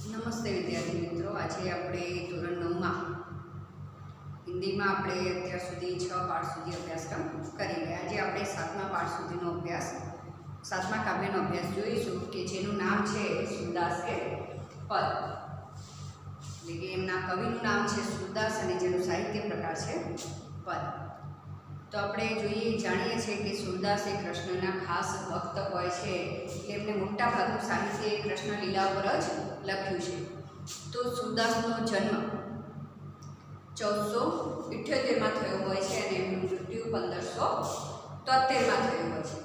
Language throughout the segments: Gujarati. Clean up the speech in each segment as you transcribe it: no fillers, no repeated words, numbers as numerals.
નમસ્તે વિદ્યાર્થી મિત્રો, આજે આપણે ધોરણ 9માં હિન્દીમાં આપણે અત્યાર સુધી 6 પાઠ સુધી અભ્યાસક્રમ કરી ગયા. આજે આપણે 7મા પાઠ સુધીનો અભ્યાસ 7મા કાવ્યનો અભ્યાસ જોઈશું કે જેનું નામ છે સૂરદાસ કે પદ. એટલે કે એમના કવિનું નામ છે સૂરદાસ અને જેનું સાહિત્ય પ્રકાર છે પદ. તો આપણે જાણીએ છીએ કે સૂરદાસ એ કૃષ્ણના ખાસ ભક્ત હોય છે. એટલે એમને મોટા ભાગનું સાહિત્ય કૃષ્ણ લીલા પર જ લખ્યું છે. તો સૂરદાસનો જન્મ 1478માં થયો હોય છે અને એમનું મૃત્યુ 1573માં થયું હોય છે.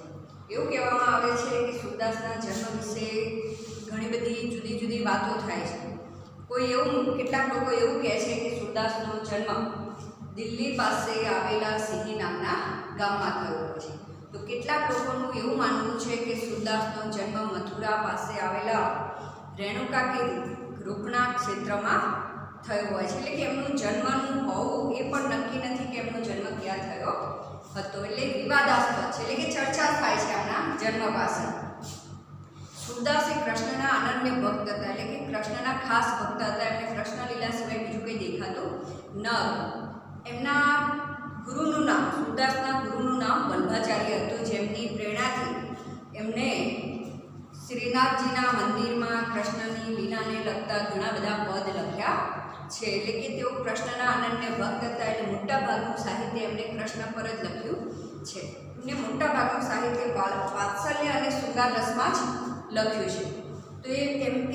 એવું કહેવામાં આવે છે કે સૂરદાસના જન્મ વિશે ઘણી બધી જુદી જુદી વાતો થાય છે. કેટલાક લોકો એવું કહે છે કે સૂરદાસનો જન્મ દિલ્હી પાસે આવેલા સિંહી નામના ગામમાં થયો હોય છે. તો કેટલાક લોકોનું એવું માનવું છે કે સૂરદાસનો જન્મ મથુરા પાસે આવેલા રેણુકા કે રૂપના ક્ષેત્રમાં થયો હોય છે. એટલે કે એમનું જન્મનું હોવું એ પણ નક્કી નથી કે એમનો જન્મ ક્યાં થયો હતો. એટલે વિવાદાસ્પદ છે, એટલે કે ચર્ચા થાય છે આમના જન્મ પાછળ. સૂરદાસ એ કૃષ્ણના અનન્ય ભક્ત હતા, એટલે કે કૃષ્ણના ખાસ ભક્ત હતા. એમને કૃષ્ણ લીલા સિવાય બીજું કંઈ દેખાતું ન હતું. એમના ગુરુનું નામ, સૂરદાસના ગુરુનું નામ વલ્ભાચાર્ય હતું, જેમની પ્રેરણાથી એમને શ્રીનાથજીના મંદિરમાં કૃષ્ણની લીલાને લગતા ઘણા બધા પદ લખ્યા છે. એટલે કે તેઓ કૃષ્ણના અનન્ય ભક્ત હતા. એટલે મોટાભાગનું સાહિત્ય એમણે કૃષ્ણ પર જ લખ્યું છે. એમને મોટાભાગનું સાહિત્ય વાત્સલ્ય અને શૃંગાર રસમાં જ લખ્યું છે. તો એ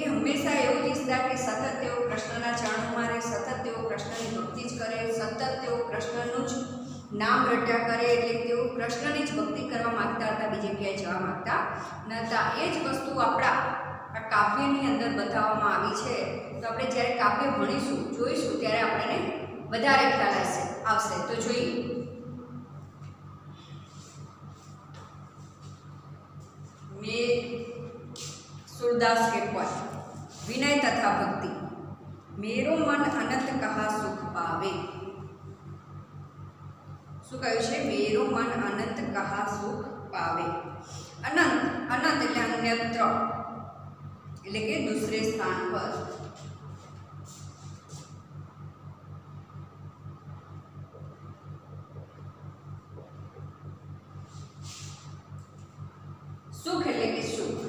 હંમેશા એવું જ ઈચ્છતા કે સતત તેઓ કૃષ્ણના ચરણોમાં રહે, સતત તેઓ કૃષ્ણની ભક્તિ જ કરે, સતત તેઓ કૃષ્ણનું જ નામ રટ્યા કરે. એટલે તેઓ કૃષ્ણની જ ભક્તિ કરવા માગતા હતા, બીજે ક્યાંય જવા માગતા નહોતા. એ જ વસ્તુ આપણા આ કાવ્યની અંદર બતાવવામાં આવી છે. તો આપણે જ્યારે કાવ્ય ભણીશું, જોઈશું, ત્યારે આપણને વધારે ખ્યાલ આવશે. તો જોઈએ. सूरदास के पद विनय तथा भक्ति। मेरो मन अनंत कहा सुख पावे. શું કહ્યું છે? मेरो मन अनंत कहा सुख पावे. अनंत, अनंत એટલે અન્યત્ર, એટલે કે दूसरे स्थान पर. સુખ એટલે કે સુખ.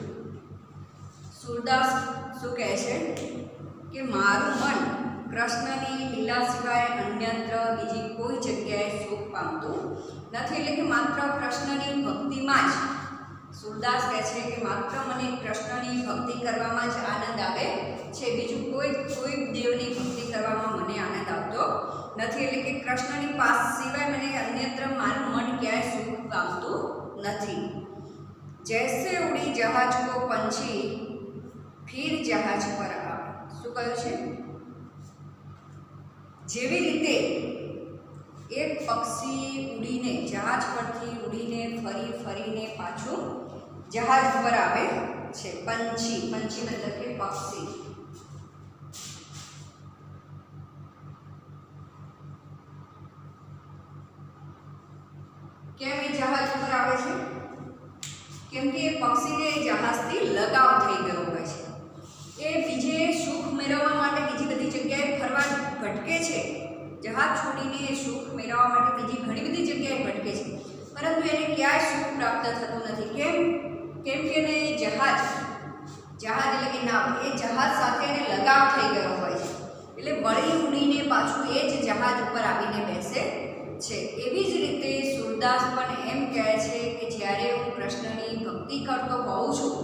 સૂરદાસ શું કહે છે કે મારું મન કૃષ્ણની લીલા સિવાય અન્યત્ર બીજી કોઈ જગ્યાએ સુખ પામતું નથી. એટલે કે માત્ર કૃષ્ણની ભક્તિમાં જ, સૂરદાસ કહે છે કે માત્ર મને કૃષ્ણની ભક્તિ કરવામાં જ આનંદ આવે છે. બીજું કોઈ દેવની ભક્તિ કરવામાં મને આનંદ આવતો નથી. એટલે કે કૃષ્ણની પાસ સિવાય મને અન્યત્ર મારું મન ક્યાંય સુખ પામતું નથી. જૈસે ઉડી જહાજ કો પંછી ફિર જહાજ પર આવે. શું કહ્યું છે? જેવી રીતે એક પક્ષી ઉડીને, જહાજ પરથી ઉડીને ફરીને પાછું જહાજ પર આવે છે. પંછી, પંછી મતલબ કે પક્ષી. કેમ એ જહાજ પર આવે છે? કેમ કે એ પક્ષીને જહાજથી લગાવ થઈ ગયો હોય છે. એ બીજે સુખ મેળવવા માટે બીજી બધી જગ્યાએ ફરવા ભટકે છે. જહાજ છોડીને સુખ મેળવવા માટે બીજી ઘણી બધી જગ્યાએ ભટકે છે, પરંતુ એને ક્યાંય સુખ પ્રાપ્ત થતું નથી. કેમ કે એને જહાજ એટલે કે નાવ, એ જહાજ સાથે એને લગાવ થઈ ગયો હોય છે. એટલે વળી ઉડીને પાછું એ જ જહાજ ઉપર આવીને બેસે છે. એવી જ રીતે સૂરદાસ પણ એમ કહે છે કે જ્યારે હું કૃષ્ણની ભક્તિ કરતો હોઉં છું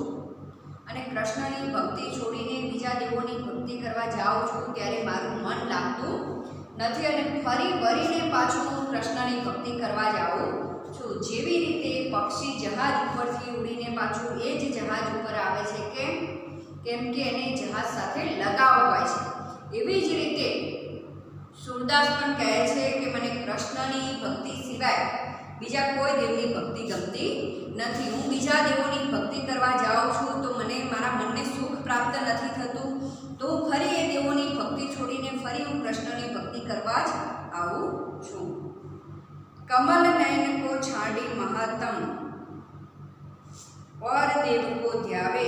અને કૃષ્ણની ભક્તિ છોડીને બીજા દેવોની ભક્તિ કરવા જાઉં છું, ત્યારે મારું મન લાગતું નથી અને ફરી વળીને પાછું હું કૃષ્ણની ભક્તિ કરવા જાઉં છું. જેવી રીતે પક્ષી જહાજ ઉપરથી ઉડીને પાછું એ જ જહાજ ઉપર આવે છે. કેમ કે એને જહાજ સાથે લગાવ હોય છે. એવી જ રીતે સૂરદાસ પણ કહે છે કે મને કૃષ્ણની ભક્તિ સિવાય બીજા કોઈ દેવની ભક્તિ ગમતી નથી. હું બીજા દેવોની ભક્તિ કરવા જાઉં છું તો મને મારા મનને સુખ પ્રાપ્ત નથી થતું. તો હું ફરી એ દેવોની ભક્તિ છોડીને ફરી હું કૃષ્ણની ભક્તિ કરવા જ આવું છું. કમલ નયન કો છાડી મહાત્મ और देव को ध्यावे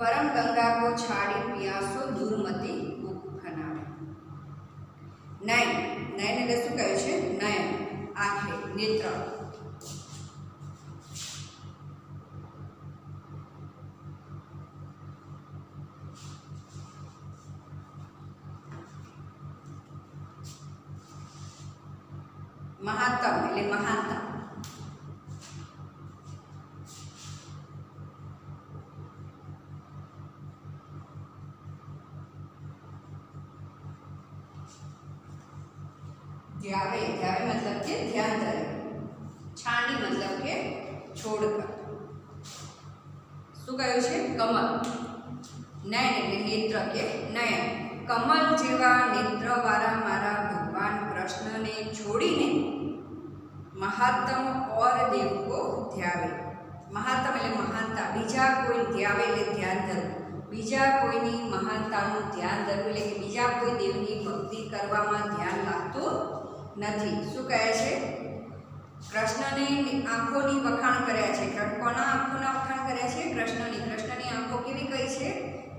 परम गंगा को छाड़ी पियासो दूरमती कूप खनावे। नयन नयन એટલે શું કહે છે? નયન આંખે, નેત્ર. મહાત્તમ એટલે મહાનતા. ध्यावे ध्यावे मतलब के ध्यान धरे. छांडी मतलब के छोड़कर. શું કહ્યું છે? કમલ. નયન એટલે નેત્ર કે નયન. કમલ જેવા નેત્રવાળા મારા ભગવાન કૃષ્ણને છોડીને મહાત્મ ઓર દેવ કો ધ્યાવે. મહાત્મ એટલે મહાનતા. બીજા કોઈ ધ્યાવે એટલે ધ્યાન ધરવું. બીજા કોઈની મહાનતાનું ધ્યાન ધરવું એટલે કે બીજા કોઈ દેવની ભક્તિ કરવામાં ધ્યાન લાગતું નથી. શું કહે છે? કૃષ્ણની આંખોની વખાણ કર્યા છે. કોના આંખોના વખાણ કર્યા છે? કૃષ્ણની. કૃષ્ણની આંખો કેવી કઈ છે?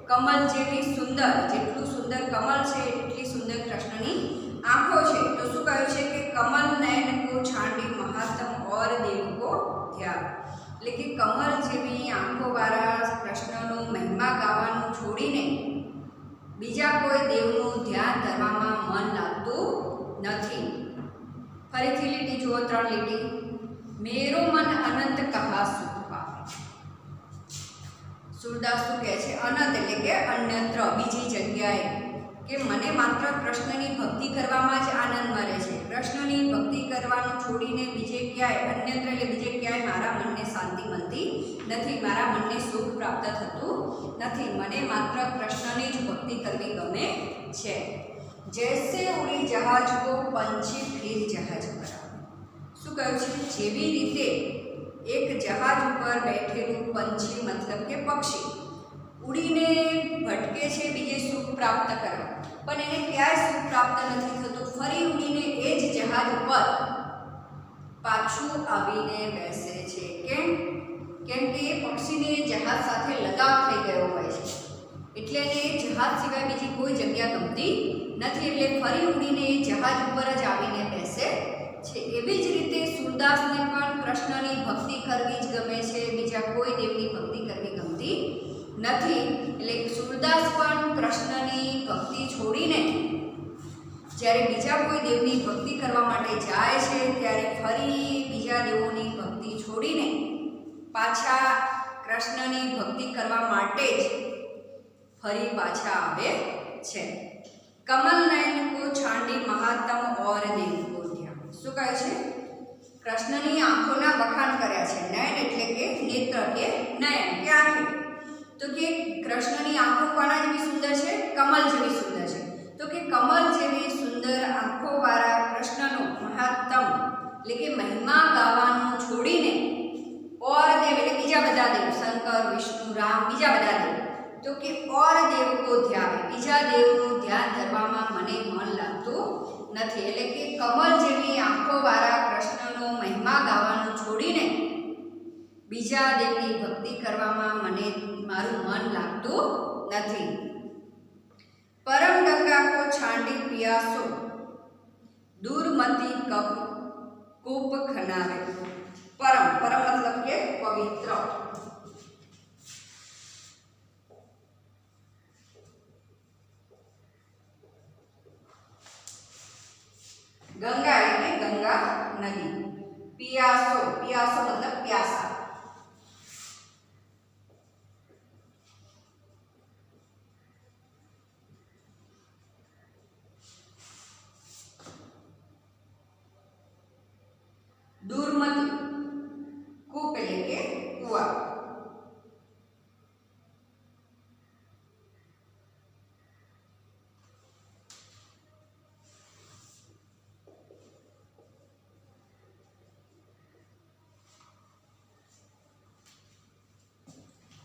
કમલ જેવી સુંદર. જેટલું સુંદર કમલ છે એટલી સુંદર કૃષ્ણની આંખો છે. તો શું કહ્યું છે કે કમલ નયન કો છાંડી મહાત્મ ઓર દેવ કો ધ્યાન. એટલે કે કમલ જેવી આંખોવાળા કૃષ્ણનો મહિમા ગાવાનું છોડીને બીજા કોઈ દેવનું ધ્યાન ધરવામાં મન લાગતું નથી. ફરીથી લીટી જુઓ, 3 લીટી. મેરો મન અનંત કહા સુખ પામે. સુરદાસ શું કહે છે? અનંત એટલે કે અન્યત્ર, બીજી જગ્યાએ. કે મને માત્ર કૃષ્ણની ભક્તિ કરવામાં જ આનંદ મળે છે. કૃષ્ણની ભક્તિ કરવાનું છોડીને બીજે ક્યાંય, અન્યત્ર એટલે બીજે ક્યાંય મારા મનને શાંતિ મળતી નથી, મારા મનને સુખ પ્રાપ્ત થતું નથી. મને માત્ર કૃષ્ણની જ ભક્તિ કરવી ગમે છે. જૈસે ઉડી જહાજ કો પંછી ફિર જહાજ પર આવે. શું કહ્યું છે? જેવી રીતે એક જહાજ ઉપર બેઠેલું પંછી મતલબ કે પક્ષી ઉડીને ભટકે છે બીજે સુખ પ્રાપ્ત કરવા, પણ એને ક્યાંય સુખ પ્રાપ્ત નથી થતું. ફરી ઉડીને એ જ જહાજ ઉપર પાછું આવીને બેસે છે. કેમ? કેમ કે એ પક્ષીને જહાજ સાથે લગાવ થઈ ગયો હોય છે, એટલે એને જહાજ સિવાય બીજી કોઈ જગ્યા ગમતી નથી, એટલે ફરી ઉડીને એ જહાજ ઉપર જ આવીને બેસે છે. એવી જ રીતે સુરદાસને પણ કૃષ્ણની ભક્તિ કરવી જ ગમે છે, બીજા કોઈ દેવની ભક્તિ કરવી ગમતી નથી. એટલે સુરદાસ પણ કૃષ્ણની ભક્તિ છોડીને જ્યારે બીજા કોઈ દેવની ભક્તિ કરવા માટે જાય છે ત્યારે ફરી બીજા દેવોની ભક્તિ છોડીને પાછા કૃષ્ણની ભક્તિ કરવા માટે જ ફરી પાછા આવે છે. કમલ નયન કો છાંડી મહાત્મ ઓર દેવ કો ધ્યાન. શું કહે છે? કૃષ્ણની આંખોના વખાણ કર્યા છે. નયન એટલે કે નેત્ર કે નયન કે આંખે. તો કે કૃષ્ણની આંખો કોના જેવી સુંદર છે? કમલ જેવી સુંદર છે. તો કે કમલ જેવી સુંદર આંખોવાળા કૃષ્ણનો મહાત્મ એટલે કે મહિમા ગાવાનું છોડીને ઓર દેવ એટલે બીજા બધા દેવ, શંકર, વિષ્ણુ, રામ, બીજા બધા દેવ, તો કે ઓર દેવ કો ધ્યાન, બીજા દેવનું ધ્યાન ધરવામાં મને મન લાગતું નથી. એટલે કે કમલ જેવી આંખોવાળા કૃષ્ણનો મહિમા ગાવાનું છોડીને બીજા દેવની ભક્તિ કરવામાં મને મારું મન લાગતું નથી. પરમ ગંગા કો છાંડી પિયાસો દૂરમતી કપ કૂપ ખનાવે. પરમ પરમ મતલબ કે પવિત્ર. ગંગા એટલે ગંગા નદી. પિયાસો પિયાસો મતલબ પ્યાસા. દૂરમતી કૂપ એટલે કે કુવા.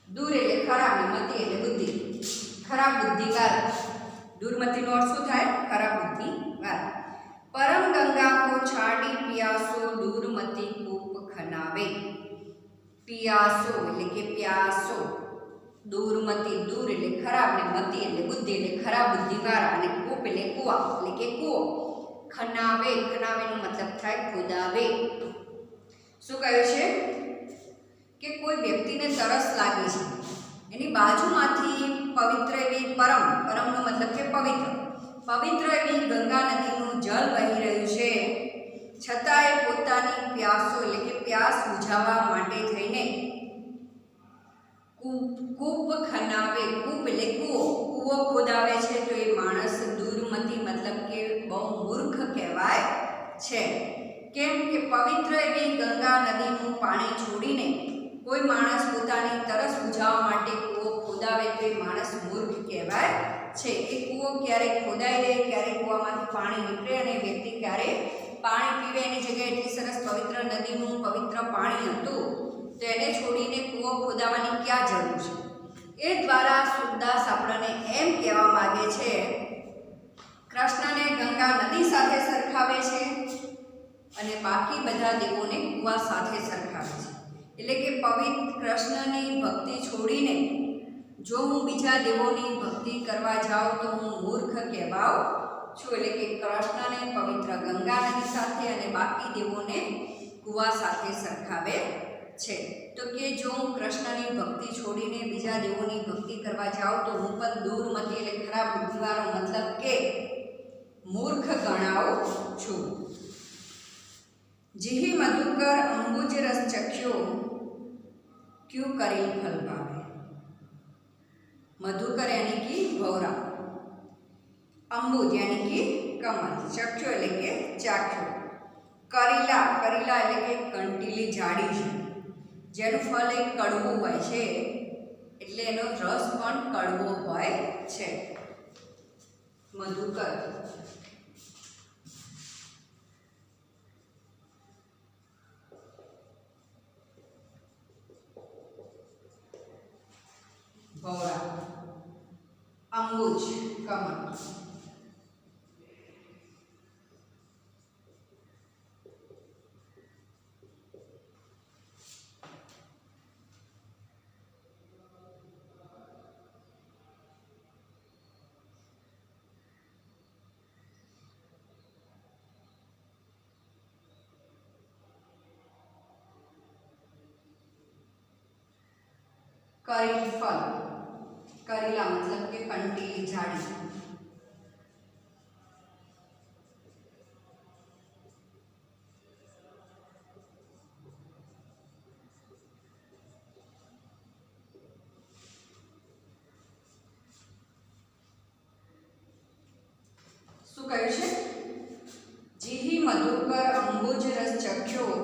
દૂર એટલે ખરાબ, મતી એટલે બુદ્ધિ. ખરાબ બુદ્ધિ વાળા. દૂરમતીનો અર્થ શું થાય? ખરાબ બુદ્ધિ વાળા. પરમ ગંગા કો છાડી પિયાસો દૂરમતી કૂપ ખનાવે. પિયાસો એટલે કે પ્યાસો, દૂરમતી, દૂર એટલે ખરાબ, ને મતિ એટલે બુદ્ધિ એટલે ખરાબ બુદ્ધિવાળા, અને કૂપ એટલે કૂવા એટલે કે કૂવો. ખનાવે, ખનાવેનો મતલબ થાય ખોદાવે. શું કહ્યું છે કે કોઈ વ્યક્તિને તરસ લાગી છે, એની બાજુમાંથી પવિત્ર એવી પરમનો મતલબ કે પવિત્ર એવી ગંગા નદીનું જળ વહી રહ્યું છે, છતાં એ પોતાની પ્યાસો એટલે કે પ્યાસ બુઝાવવા માટે થઈને કૂપ ખનાવે, કૂપ એટલે કૂવો ખોદાવે છે. તો એ માણસ દૂરમતી મતલબ કે બહુ મૂર્ખ કહેવાય છે. કેમ કે પવિત્ર એવી ગંગા નદીનું પાણી છોડીને કોઈ માણસ પોતાની તરસ બુઝાવવા માટે કૂવો ખોદાવે તો એ માણસ મૂર્ખ કહેવાય છે. એ કૂવો ક્યારેક ખોદાઈ રહે, ક્યારેક કૂવામાંથી પાણી નીકળે અને વ્યક્તિ ક્યારેક પાણી પીવે, એની જગ્યાએ એટલી સરસ પવિત્ર નદીનું પવિત્ર પાણી હતું તો એને છોડીને કૂવો ખોદાવાની ક્યાં જરૂર છે. એ દ્વારા સુરદાસ આપણને એમ કહેવા માગે છે, કૃષ્ણને ગંગા નદી સાથે સરખાવે છે અને બાકી બધા દેવોને કૂવા સાથે સરખાવે છે. એટલે કે પવિત્ર કૃષ્ણની ભક્તિ છોડીને જો હું બીજા દેવોની ભક્તિ કરવા જાઉં તો હું મૂર્ખ કહેવાઉં છું. એટલે કે કૃષ્ણને પવિત્ર ગંગા નદી સાથે અને બાકી દેવોને કૂવા સાથે સરખાવે છે. તો કે જો હું કૃષ્ણની ભક્તિ છોડીને બીજા દેવોની ભક્તિ કરવા જાઉં તો હું પણ દૂરમતી એટલે ખરાબ બુદ્ધિવાળો મતલબ કે મૂર્ખ ગણાઉં છું. જીહી મધુકર અંબુજ રસ ચખ્યો, ક્યુ કરેલ ફલ ભાવે. મધુકર यानी कि भौरा, अंबुज यानी कि कमल, चख्यो એટલે કે ચાખ્યો, કરેલા એટલે કે કંટીલી જાડી છે, જેનું ફળ એક કડવું હોય છે એટલે એનો રસ પણ કડવો હોય છે. મધુકર. ભૌરા, અંબુજ કમળ. करेल फल, करेला मतलब के कंटीली झाड़ी. શું કહ્યું છે? જીહી મધુકર અંબુજ રસ ચખ્યો,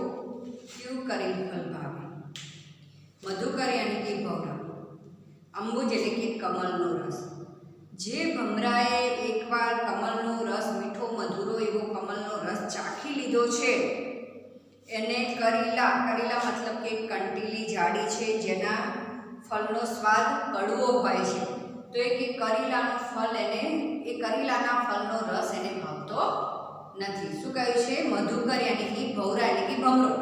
ક્યુ કરેલ ફલ ભાવે. મધુકર यानी कि भौरा, અંબુજ એટલે કે કમળનો રસ. જે ભમરાએ એકવાર કમળનો રસ મીઠો મધુરો એવો કમળનો રસ ચાખી લીધો છે એને કરેલા મતલબ કે કંટીલી જાડી છે જેના ફળનો સ્વાદ કડવો હોય છે. તો એ કે કરેલાનું ફળ એ કરેલાના ફળનો રસ એને ભાવતો નથી. શું કહ્યું છે? મધુકર यानी कि ભૌરા એટલે કે ભમરો,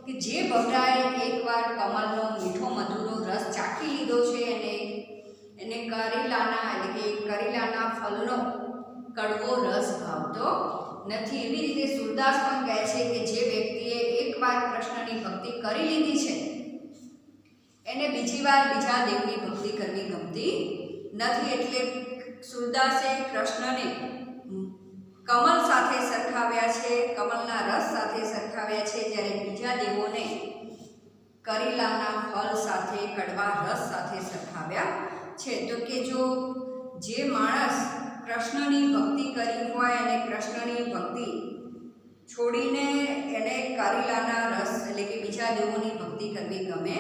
કે જે ભમરાએ એકવાર કમળનો મીઠો મધુરો રસ ચાખી લીધો છે અને એને કરેલાના ફળનો કડવો રસ ભાવતો નથી. એવી રીતે સુરદાસ પણ કહે છે કે જે વ્યક્તિએ એકવાર કૃષ્ણની ભક્તિ કરી લીધી છે એને બીજી વાર બીજા દેવની ભક્તિ કરવી ગમતી નથી. એટલે સુરદાસે કૃષ્ણને કમળ સાથે સરખાવ્યા છે, કમળના રસ સાથે સરખાવ્યા છે, જ્યારે બીજા દેવોને કરેલાના ફળ સાથે કડવા રસ સાથે સરખાવ્યા છે. તો કે જો જે માણસ કૃષ્ણની ભક્તિ કરી હોય અને કૃષ્ણની ભક્તિ છોડીને એને કરેલાના રસ એટલે કે બીજા દેવોની ભક્તિ કરવી ગમે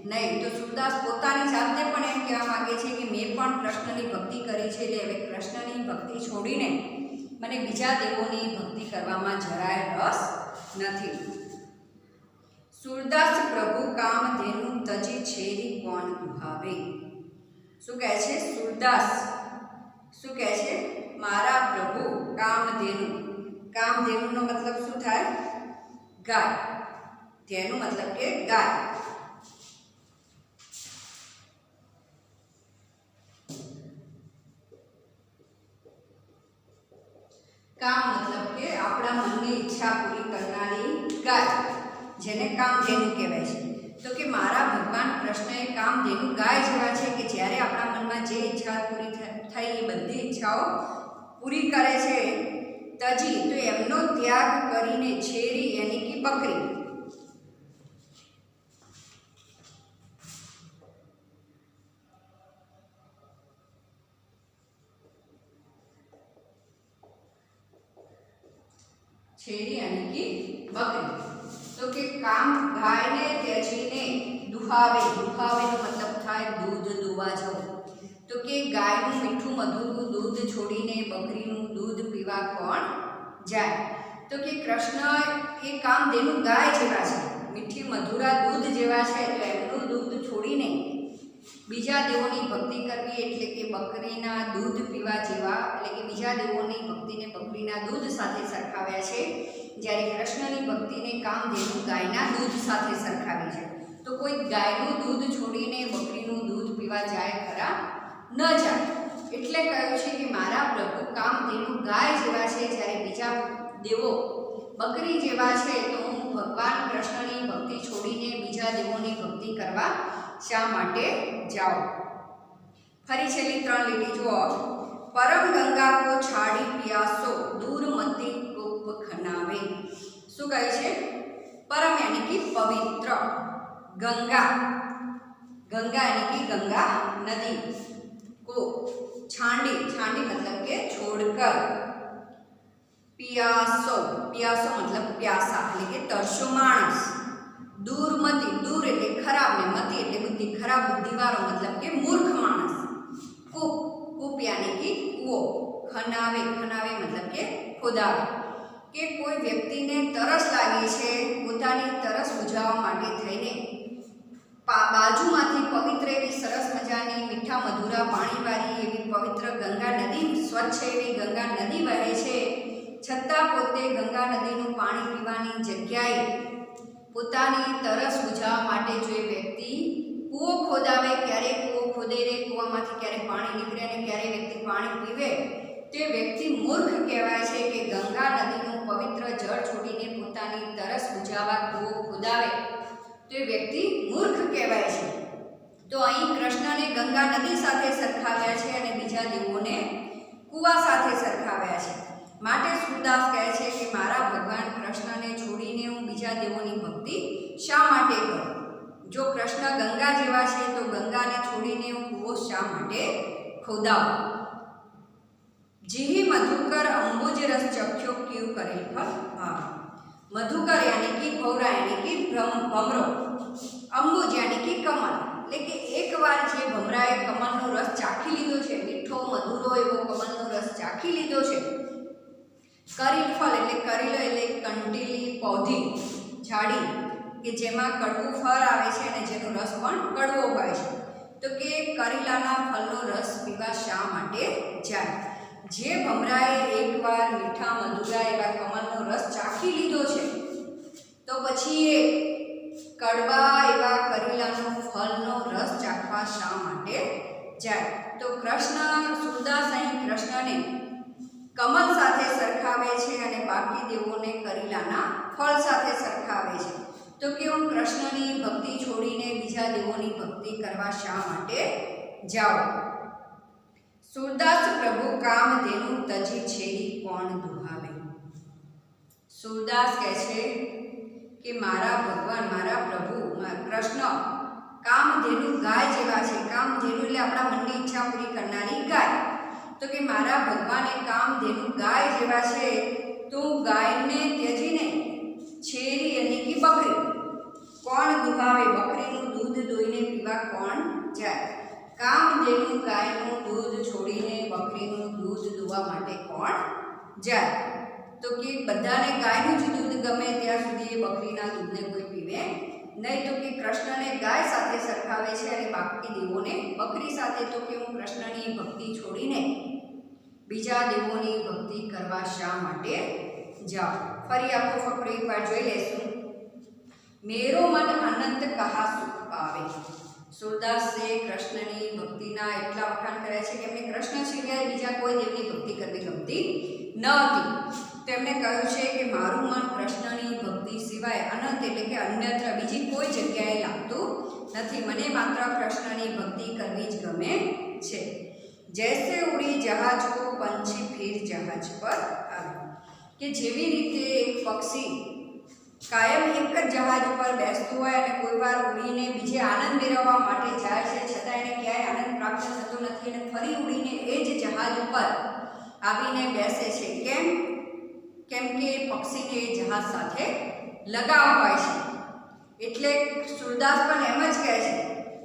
નહીં. તો સુરદાસ પોતાની જાતને પણ એમ કહેવા માગે છે કે મેં પણ કૃષ્ણની ભક્તિ કરી છે, એટલે હવે કૃષ્ણની ભક્તિ છોડીને મને બીજા દેવોની ભક્તિ કરવામાં જરાય રસ નથી. સુરદાસ પ્રભુ કામધેનુ તજી છેરી કોણ ભાવે. શું કહે છે સુરદાસ? શું કહે છે? મારા પ્રભુ કામધેનુ. કામધેનુનો મતલબ શું થાય? ગાય. ધેનુ મતલબ કે ગાય. ઈચ્છા પૂરી કરનારી ગાય, જેને કામધેનુ કહેવાય છે. તો કે મારા ભગવાન કૃષ્ણ એ કામધેનુ ગાય જેવા છે કે જ્યારે આપણા મનમાં જે ઈચ્છા પૂરી થઈ એ બધી ઈચ્છાઓ પૂરી કરે છે. તજી તો એમનો ત્યાગ કરીને છેરી યાની કે બકરી, छेरी यानी कि बकरी. तो कि काम गाय ने त्याजीने दुहावे, दुहावे નો મતલબ થાય દૂધ દોવા જવું. તો કે ગાયનું મીઠું મધુરું દૂધ છોડીને બકરીનું દૂધ પીવા કોણ જાય. તો કે કૃષ્ણ એ કામધેનુ ગાય જેવા છે, મીઠી મધુરા દૂધ જેવા છે. તો એમનું દૂધ છોડીને બીજા દેવોની ભક્તિ કરવી એટલે કે બકરીના દૂધ પીવા જેવા, એટલે કે બીજા દેવોની ભક્તિને બકરીના દૂધ સાથે સરખાવ્યા છે, જ્યારે કૃષ્ણની ભક્તિને કામધેનુ ગાયના દૂધ સાથે સરખાવી છે. તો કોઈ ગાયનું દૂધ છોડીને બકરીનું દૂધ પીવા જાય ખરા? ન જાય. એટલે કહ્યું છે કે મારા પ્રભુ કામધેનુ ગાય જેવા છે, જ્યારે બીજા દેવો બકરી જેવા છે. તો હું ભગવાન કૃષ્ણની ભક્તિ છોડીને બીજા દેવોની ભક્તિ કરવા શા માટે જાઓ? ફરી છેલ્લી 3 લીટી જુઓ. પરમ ગંગા કો છાડી પ્યાસો દૂર મતી કૂપ ખનાવે. શું કહે છે? પરમ યાની કે પવિત્ર, ગંગા, ગંગા યાની કે ગંગા નદી, કો છાંડી, છાંડી मतलब કે છોડકર, પ્યાસો, પ્યાસો मतलब પ્યાસા એટલે કે તરસો માણસ, दूर मती, दूर એટલે ખરાબ ને મતી એટલે બુદ્ધિ, ખરાબ બુદ્ધિવાળો मतलब કે મૂર્ખ માણસ. કૂપ, કૂપ યાની કે કૂવો, ખનાવે, ખનાવે मतलब કે ખોદાવે. કે કોઈ વ્યક્તિને તરસ લાગી છે, પોતાની તરસ બુઝાવવા માટે થઈને બાજુમાંથી પવિત્ર એવી સરસ મજાની મીઠા મધુરા પાણીવાળી એવી પવિત્ર ગંગા નદી, સ્વચ્છ એવી ગંગા નદી વહે છે, છતાં પોતે ગંગા નદીનું પાણી પીવાની જગ્યાએ પોતાની તરસ બુઝાવવા માટે જો એ વ્યક્તિ કૂવો ખોદાવે, ક્યારે કૂવો ખોદે રે, કૂવામાંથી ક્યારે પાણી નીકળે અને ક્યારે વ્યક્તિ પાણી પીવે, તે વ્યક્તિ મૂર્ખ કહેવાય છે. કે ગંગા નદીનું પવિત્ર જળ છોડીને પોતાની તરસ બુઝાવવા કૂવો ખોદાવે તો એ વ્યક્તિ મૂર્ખ કહેવાય છે. તો અહીં કૃષ્ણને ગંગા નદી સાથે સરખાવ્યા છે અને બીજા દેવોને કૂવા સાથે સરખાવ્યા છે. માટે સુરદાસ કહે છે કે મારા ભગવાન કૃષ્ણને છોડીને હું બીજા દેવોની ભક્તિ શા માટે કરું? જો કૃષ્ણ ગંગા જેવા છે તો ગંગાને છોડીને હું કૂવો શા માટે ખોદાવું? જીહી મધુકર અંબુજ રસ ચખ્યો ક્યુ કરેલ ફળ ભાવ. મધુકર યાની કે ભવરા યાની કે ભમરો, અંબુજ યાની કે કમળ, એટલે કે એકવાર જે ભમરાએ કમળનો રસ ચાખી લીધો છે, મીઠો મધુરો એવો કમળનો રસ ચાખી લીધો છે. કરેલ ફળ એટલે કરેલો એટલે કંટીલી પૌધી, ઝાડી કે જેમાં કડવું ફળ આવે છે અને જેનો રસ પણ કડવો હોય છે. તો કે કરેલાના ફળનો રસ પીવા શા માટે જાય? જે ભમરાએ એકવાર મીઠા મધુરા એવા કમળનો રસ ચાખી લીધો છે તો પછી એ કડવા એવા કરેલાનો ફળનો રસ ચાખવા શા માટે જાય? તો કૃષ્ણ, સુરદાસ અહીં કૃષ્ણને કમળ સાથે સરખાવે છે અને બાકી દેવોને કરેલાના ફળ સાથે સરખાવે છે. તો કે હું કૃષ્ણની ભક્તિ છોડીને બીજા દેવોની ભક્તિ કરવા શા માટે જાઉં? સુરદાસ પ્રભુ કામધેનુ તજી છેરી કોણ દુહાવે. સુરદાસ કહે છે કે મારા ભગવાન, મારા પ્રભુ કૃષ્ણ કામધેનુ ગાય જેવા છે. કામધેનુ એટલે આપણા મનની ઈચ્છા પૂરી કરનારી ગાય. તો કે મારા ભગવાન એ કામધેનુ ગાય જેવા છે, તો ગાયને ત્યજીને છેરી અને કે બકરી કોણ દુહાવે? બકરીનું દૂધ દોઈને પીવા કોણ જાય? કામધેનુ ગાયનું દૂધ છોડીને બકરીનું દૂધ દોવા માટે કોણ જાય? તો કે બધાને ગાયનું જ દૂધ ગમે ત્યાં સુધી એ બકરીના દૂધને કોઈ પીવે નહીં. તો કે કૃષ્ણને ગાય સાથે સરખાવે છે અને બાકી દેવોને બકરી સાથે. તો કે હું કૃષ્ણની ભક્તિ છોડીને બીજા દેવોની ભક્તિ કરવા શા માટે જાઉં? ફરી આખો ફકરો એકવાર જોઈ લેશું. મેરો મન અનંત કહા સુખ પાવે. સુરદાસે કૃષ્ણની ભક્તિના એટલા વખાણ કર્યા છે કે એમને કૃષ્ણ સિવાય બીજા કોઈ દેવની ભક્તિ કરવી ગમતી ન હતી. તેમણે કહ્યું છે કે મારું મન કૃષ્ણની ભક્તિ સિવાય અનંત એટલે કે અન્યત્ર બીજી કોઈ જગ્યાએ લાગતું નથી. મને માત્ર કૃષ્ણની ભક્તિ કરવી જ ગમે છે. જૈસે ઉડી જહાજ કો પંછી ફિર જહાજ પર આવે, કે જેવી રીતે એક પક્ષી કાયમ એક જ જહાજ ઉપર બેસતું હોય અને કોઈ વાર ઉડીને બીજે આનંદ મેળવવા માટે જાય છે, છતાં એને ક્યાંય આનંદ પ્રાપ્ત થતો નથી અને ફરી ઉડીને એ જ જહાજ ઉપર આવીને બેસે છે. કેમ કે પક્ષીને એ જહાજ સાથે લગાવ હોય છે. એટલે સૂરદાસ પણ એમ જ કહે છે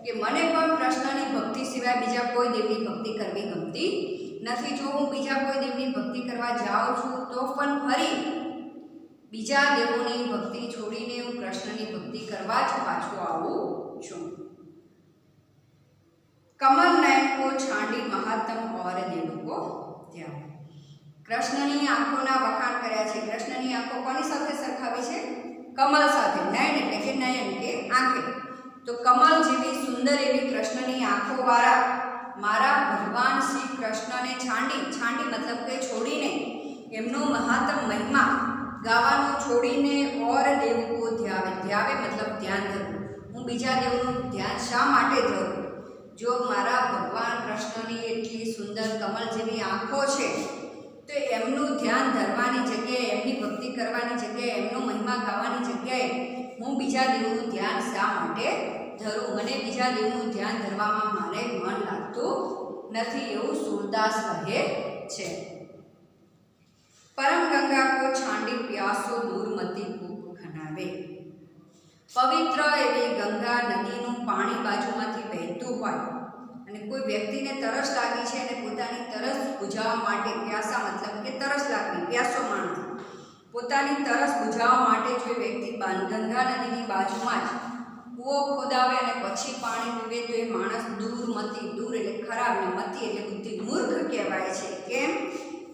કે મને પણ કૃષ્ણની ભક્તિ સિવાય બીજા કોઈ દેવની ભક્તિ કરવી ગમતી નથી. જો હું બીજા કોઈ દેવની ભક્તિ કરવા જાઉં છું તો પણ ફરી બીજા દેવોની ભક્તિ છોડીને હું કૃષ્ણની ભક્તિ કરવા જ પાછો આવું છું. કમલ નયન કો છાંડી મહાત્મ ઓર દેવ કો ધ્યાન. કૃષ્ણની આંખોના વખાણ કર્યા છે. કૃષ્ણની આંખો કોની સાથે સરખાવી છે? કમલ સાથે. નયન એટલે કે નયન કે આંખે. તો કમલ જેવી સુંદર એવી કૃષ્ણની આંખોવાળા મારા ભગવાન શ્રી કૃષ્ણને છાંડી મતલબ કે છોડીને એમનો મહાત્મ મહિમા ગાવાનું છોડીને ઓર દેવ કો ધ્યાવે મતલબ ધ્યાન ધરવું. હું બીજા દેવનું ધ્યાન શા માટે ધરું? જો મારા ભગવાન કૃષ્ણની એટલી સુંદર કમલ જેવી આંખો છે તો એમનું ધ્યાન ધરવાની જગ્યાએ, એમની ભક્તિ કરવાની જગ્યાએ, એમનો મહિમા ગાવાની જગ્યાએ હું બીજા દેવનું ધ્યાન શા માટે ધરું? મને બીજા દેવનું ધ્યાન ધરવામાં મને મન લાગતું નથી, એવું સૂરદાસ કહે છે. પરમ ગંગા કો છાંડી પ્યાસો દૂરમતી કૂપ ખનાવે. પવિત્ર એવી ગંગા નદીનું પાણી બાજુમાંથી વહેતું હોય અને કોઈ વ્યક્તિને તરસ લાગી છે અને પોતાની તરસ બુઝાવવા માટે, પ્યાસા મતલબ કે તરસ લાગવી, પ્યાસો માણસ પોતાની તરસ બુઝાવવા માટે જો વ્યક્તિ ગંગા નદીની બાજુમાં જ કૂવો ખોદાવે અને પછી પાણી પીવે તો એ માણસ દૂરમતી, દૂર એટલે ખરાબ ને મતી એટલે બુદ્ધિ, મૂર્ખ કહેવાય છે. કેમ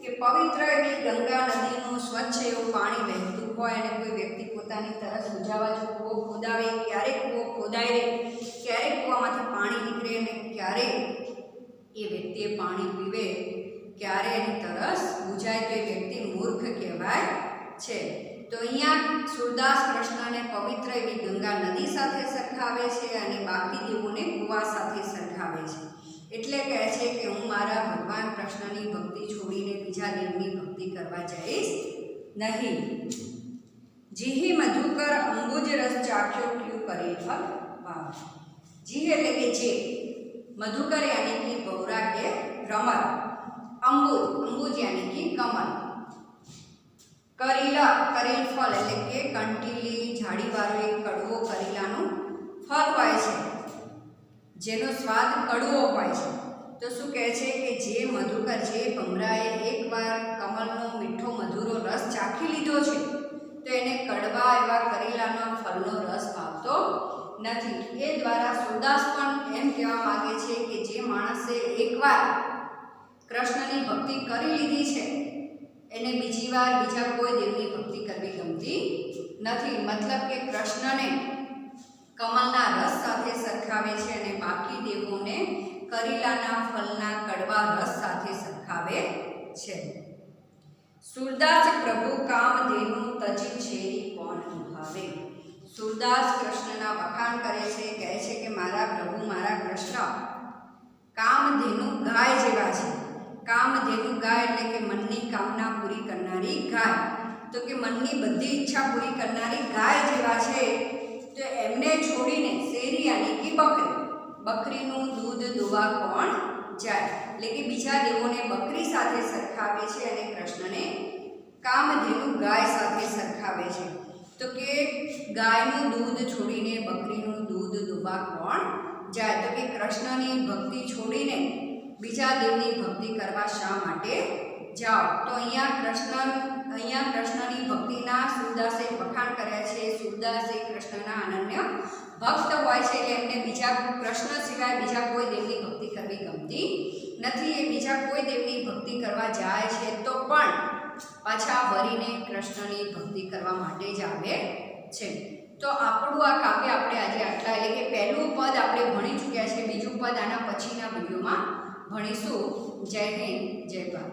કે પવિત્ર એવી ગંગા નદીનું સ્વચ્છ એવું પાણી વહેતું હોય અને કોઈ વ્યક્તિ પોતાની તરસ બુઝાવવા જો કૂવો ખોદાવે, ક્યારેક કૂવો ખોદાય રહે, ક્યારેક કૂવામાંથી પાણી નીકળે અને ક્યારે એ વ્યક્તિએ પાણી પીવે, ક્યારે એની તરસ બુઝાય તો એ વ્યક્તિ મૂર્ખ કહેવાય છે. તો અહીંયા સૂરદાસ કૃષ્ણને પવિત્ર એવી ગંગા નદી સાથે સરખાવે છે અને બાકી દેવોને કૂવા સાથે સરખાવે છે. એટલે કહે છે કે હું મારા ભગવાન કૃષ્ણની ભક્તિ છોડીને બીજા દેવની ભક્તિ કરવા જઈશ નહીં. જીહી મધુકર અંબુજ રસ ચાખ્યો ક્યુ કરે ફલ ભાવ. જી એટલે કે જે, મધુકર યાની કે ભવરા કે ભ્રમર, અંબુજ યાની કે કમલ, કરેલા કરેલ ફળ એટલે કે કંટીલી જાડીવાળો એક કડવો કરેલાનું ફળ હોય છે જેનો સ્વાદ કડવો હોય છે. તો શું કહે છે કે જે મધુકર, જે ભમરાએ એકવાર કમલનો મીઠો મધુરો રસ ચાખી લીધો છે તો એને કડવા એવા કરેલાનો ફળનો રસ ભાવતો નથી. એ દ્વારા સૂરદાસ પણ એમ કહેવા માગે છે કે જે માણસે એકવાર કૃષ્ણની ભક્તિ કરી લીધી છે એને બીજી વાર બીજા કોઈ દેવની ભક્તિ કરવી ગમતી નથી. મતલબ કે કૃષ્ણને કમલના રસ સાથે સરખાવે છે અને બાકી દેવોને કરેલાના ફળના કડવા રસ સાથે સરખાવે છે. સૂરદાસ પ્રભુ કામધેનુ તજી છેરી કોણ નિભાવે. સૂરદાસ કૃષ્ણના વખાણ કરે છે, કહે છે કે મારા પ્રભુ, મારા કૃષ્ણ કામધેનુ ગાય જેવા છે. કામધેનુ ગાય એટલે કે મનની કામના પૂરી કરનારી ગાય. તો કે મનની બધી ઈચ્છા પૂરી કરનારી ગાય જેવા છે તો એમને છોડીને શેરી યાની કે બકરીનું દૂધ દોવા કોણ જાય. એટલે કે બીજા દેવોને બકરી સાથે સરખાવે છે અને કૃષ્ણને કામધેનુ ગાય સાથે સરખાવે છે. તો કે ગાયનું દૂધ છોડીને બકરીનું દૂધ દોવા કોણ જાય. તો કે કૃષ્ણની ભક્તિ છોડીને બીજા દેવની ભક્તિ કરવા શા માટે જાઓ. તો અહીંયા કૃષ્ણની ભક્તિના સૂરદાસે વખાણ કર્યા છે. સૂરદાસ એ કૃષ્ણના અનન્ય ભક્ત હોય છે એટલે એમને બીજા કૃષ્ણ સિવાય બીજા કોઈ દેવની ભક્તિ કરવી ગમતી નથી. એ બીજા કોઈ દેવની ભક્તિ કરવા જાય છે તો પણ પાછા વરીને કૃષ્ણની ભક્તિ કરવા માટે જ આવે છે. તો આપણું આ કાવ્ય આપણે આજે આટલા, એટલે કે પહેલું પદ આપણે ભણી ચૂક્યા છે. બીજું પદ આના પછીના વિડીયોમાં ભણીશું. જય હિન્દ, જય ભારત.